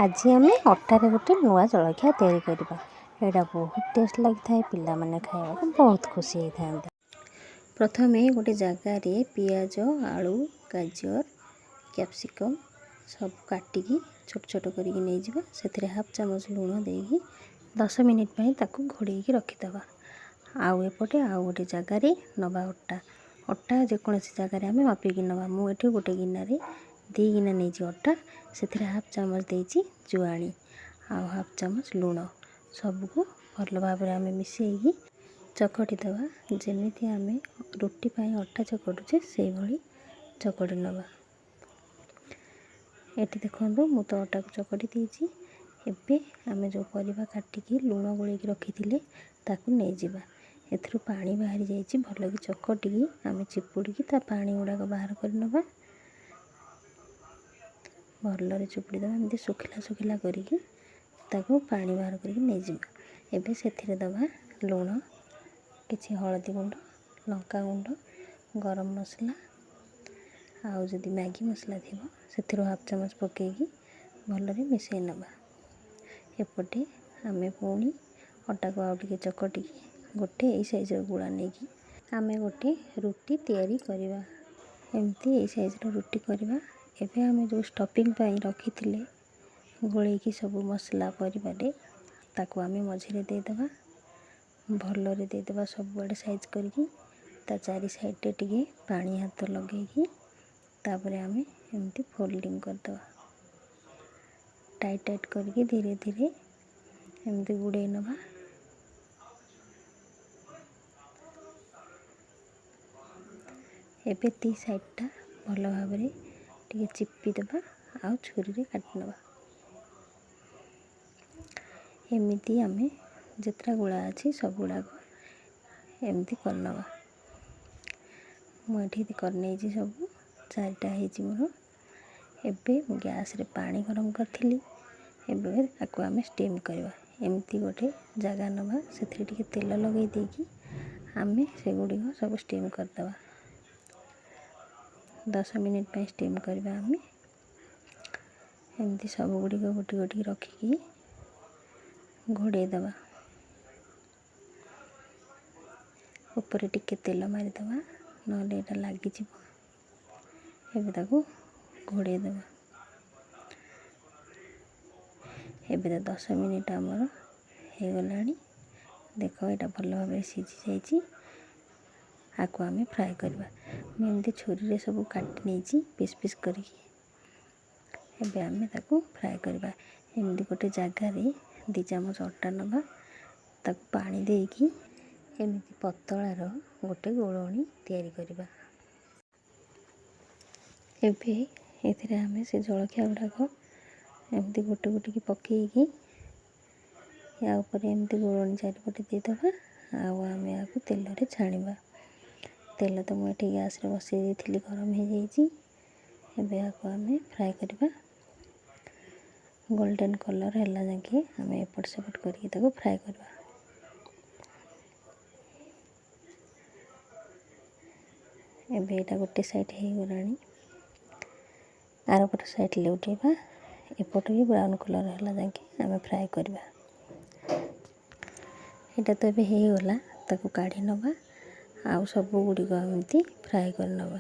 आज आम अटारे गोटे नुआ जलखिया तैयारी करवा। यहाँ बहुत टेस्ट लगी था, पाने खाया बहुत खुशी होता है। प्रथम गोटे जगार पियाज आलू गाजर कैप्सिकम सब काटिकी छोट छोट कर हाफ चामच लुण दे 10 मिनिट घोड़े रखीद। आउ एपटे आउ गोटे जगार नवा अटा जेकोसी जगार आम मापिकी नवा। मुझे गोटे गिनारे 2 गिना नहीं अटा से हाफ चामच देती जुआणी आउ हाफ चामच लुण सबको भल भाव आम मिसई चकटी दवा। जमीती आम रुटी पाई अटा चकटुचे से भली चकटी नवा। ये देखो मु तो अटा को चकटी देती। एबे आम जो परिबा काटिकी लुण गोल रखी ताकू नहीं जावा। एथरू पानी बाहरी जाइए भल कि चकटिकी आम चिपुड़ी ता पानी गुड़ाक बाहर कर नवा। भल्ले चुपुड़ी दबा एमती सुखिला सुखिला करके पानी बाहर करके नहीं जावा। एबे से दबा लुण किछि हलदी गुंड लंका गुंड गरम मसला आउ जदि मैगी मसला थी से हाफ चामच पकईकी भल्ले मिसई नवा। एपटे आम पुणी अटा को आउ टिके चकटिकी गोटे यही साइज गुड़ा नहीं कि आम गोटे रुटी तैयारी करवा। एमती यही साइज रुटी करवा। एबे आम जो स्टफिंग रखी गोल सब मसला परिवारे ताकू आम मझे देदेबा भल्ले देदेबा सब बड़े साइज करके ता चारि साइड टे पानी हाथ लगे तापर आम एमती फोल्डिंग करदे टाइट टाइट करके धीरे धीरे एमती गुड़े नवा। एबे ती साइडटा भल भाव टे चिपी देबा आउ छुरी काट नवा। एमती आम जितना गुड़ा अच्छी सब गुड़ाक एमती करनवा। मुझे करने सब 4टा हो मोर। एबे गैस रे पानी गरम करी एबे ताकू आम स्टीम करवा। एमती गोटे जगह नवा से तेल लगे देकी आम से गुड़िक सब स्टीम करदे 10 मिनिट स्टीम करवा। आम एमती सब गुड़िक गोटी गोटी रखिकी घोड़े दबा। ऊपर टिके तेल मारिदबा नले एटा लगी एबे ताकू घोड़े दबा। एबे 10 मिनिट आमर हो गला। देख यहाँ भल भाव सीझी जाइए। आपको आम फ्राए करवा। मुझे छुरी सब काटी नहीं पीस पीस करके एबे आम ताकू फ्राए करवा। एमती गोटे जगार 2 चामच अटा नवा ताकू पानी देकी एमती पतलार गोटे गोलणी तैयारी करवा। एबे एथिरे आम से जलखिया गुड़ाक एमती गोटे गोटे की पकईकी या ऊपर एमती गोलणी चारिपटे देदेबा आउ आम या तेल रे छाणवा। तेल तो मुझे गैस रे बसई देती गरम हो जाइए। एबे आपको आम फ्राए करवा। गोल्डन कलर है जाके आम एपट सेपट करके फ्राए करवा। एबे एटा गोटे साइड हो गला आर पट साइड लेउटेबा एपट भी ब्राउन कलर है जाके आम फ्राए करवा। यहाँ तो ये हो गला ताकू काढ़ी नवा आउ सब गुड़िक एमती फ्राए कर नवा।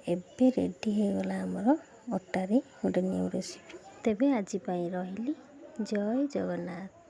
एबे रेडी हो गला आमर अटारे गोटे न्यू रेसिपी। तेबे आज रही जय जगन्नाथ।